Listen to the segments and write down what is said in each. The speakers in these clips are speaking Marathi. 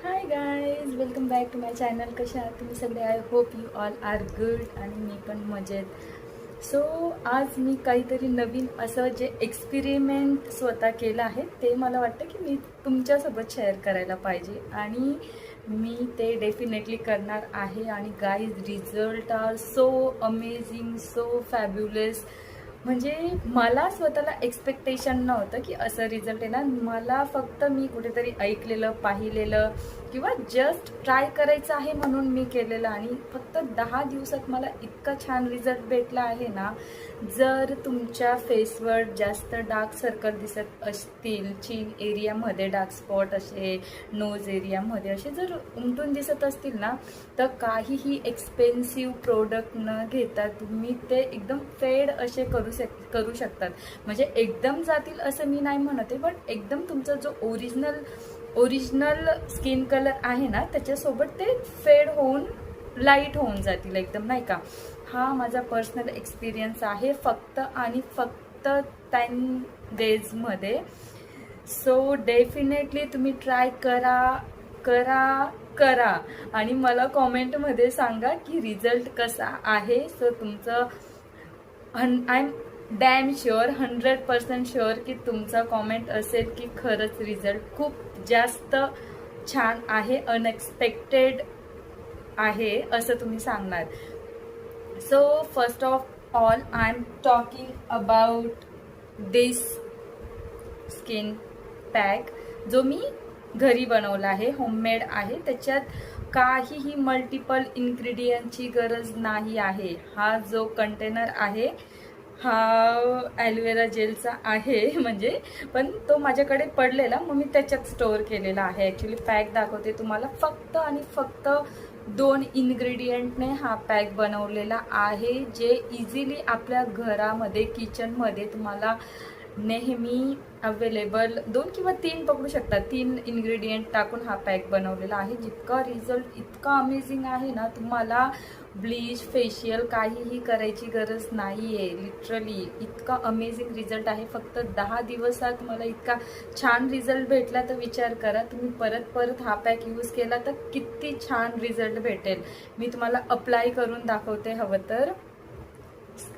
High guys, welcome back to my channel. कशा आहात तुम्ही सगळे? I hope you all are good आणि मी पण मजेत. सो आज मी काहीतरी नवीन असं जे एक्सपेरिमेंट स्वतः केलं आहे ते मला वाटतं की मी तुमच्यासोबत शेअर करायला पाहिजे आणि मी ते डेफिनेटली करणार आहे. आणि guys, result are so amazing, so fabulous. म्हणजे मला स्वतःला एक्सपेक्टेशन नव्हतं की असं रिझल्ट येणार. मला फक्त मी कुठेतरी ऐकलेलं, पाहिलेलं किंवा जस्ट ट्राय करायचं आहे म्हणून मी केलेलं आणि फक्त 10 दिवसात मला इतका छान रिझल्ट भेटला आहे ना. जर तुमच्या फेसवर जास्त डार्क सर्कल दिसत असतील, चीन एरियामध्ये डार्क स्पॉट असे, नोज एरियामध्ये असे जर उमटून दिसत असतील ना, तर काहीही एक्सपेन्सिव्ह प्रोडक्ट न घेता तुम्ही ते एकदम फेड असे करू शकतात. म्हणजे एकदम जातील असं मी नाही म्हणत आहे, बट एकदम तुमचा जो ओरिजिनल स्किन कलर आहे ना त्याच्यासोबत ते फेड होऊन लाईट होऊन जातील एकदम, नाही का. हा माझा पर्सनल एक्सपिरियन्स आहे फक्त आणि फक्त 10 डेजमध्ये. सो डेफिनेटली तुम्ही ट्राय करा करा करा आणि मला कॉमेंटमध्ये सांगा की रिझल्ट कसा आहे. सो तुमचं I am damn sure, 100% sure की तुमचा कॉमेंट असेल की खरंच रिझल्ट खूप जास्त छान आहे, अनएक्सपेक्टेड आहे असं तुम्ही सांगणार. So first of all I am talking about this skin pack जो मी घरी बनवला आहे, होममेड आहे. त्याच्यात काहीही मल्टिपल इन्ग्रेडियंटची गरज नाही आहे. हा जो कंटेनर आहे हा ॲलोवेरा जेलचा आहे म्हणजे, पण तो माझ्याकडे पडलेला मग मी त्याच्यात स्टोअर केलेला आहे. ॲक्च्युली पॅक दाखवते तुम्हाला. फक्त आणि फक्त 2 इन्ग्रेडियंटने हा पॅक बनवलेला आहे, जे इझिली आपल्या घरामध्ये, किचनमध्ये तुम्हाला नेहमी अवेलेबल 2 किंवा 3 पकडू शकता. 3 इन्ग्रेडियंट टाकून हा पॅक बनवलेला आहे. जितका रिझल्ट इतका अमेझिंग आहे ना, तुम्हाला ब्लीच, फेशियल काहीही करायची गरज नाही आहे. लिटरली इतका अमेझिंग रिझल्ट आहे. फक्त 10 दिवसात मला इतका छान रिझल्ट भेटला तर विचार करा, तुम्ही परत परत हा पॅक यूज केला तर किती छान रिझल्ट भेटेल. मी तुम्हाला अप्लाय करून दाखवते. हवं तर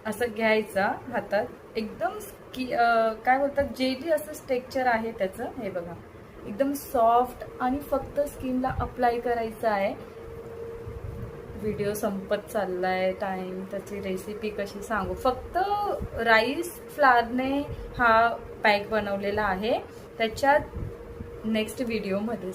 असं घ्यायचा हातात, एकदम काय बोलतात, जेली असं टेक्स्चर आहे त्याचं. हे बघा, एकदम सॉफ्ट आणि फक्त स्किनला अप्लाय करायचं आहे. व्हिडिओ संपत चाललाय टाइम, त्याची रेसिपी कशी सांगू. फक्त राईस फ्लावरने हा पॅक बनवलेला आहे. त्याच्यात नेक्स्ट व्हिडिओमध्ये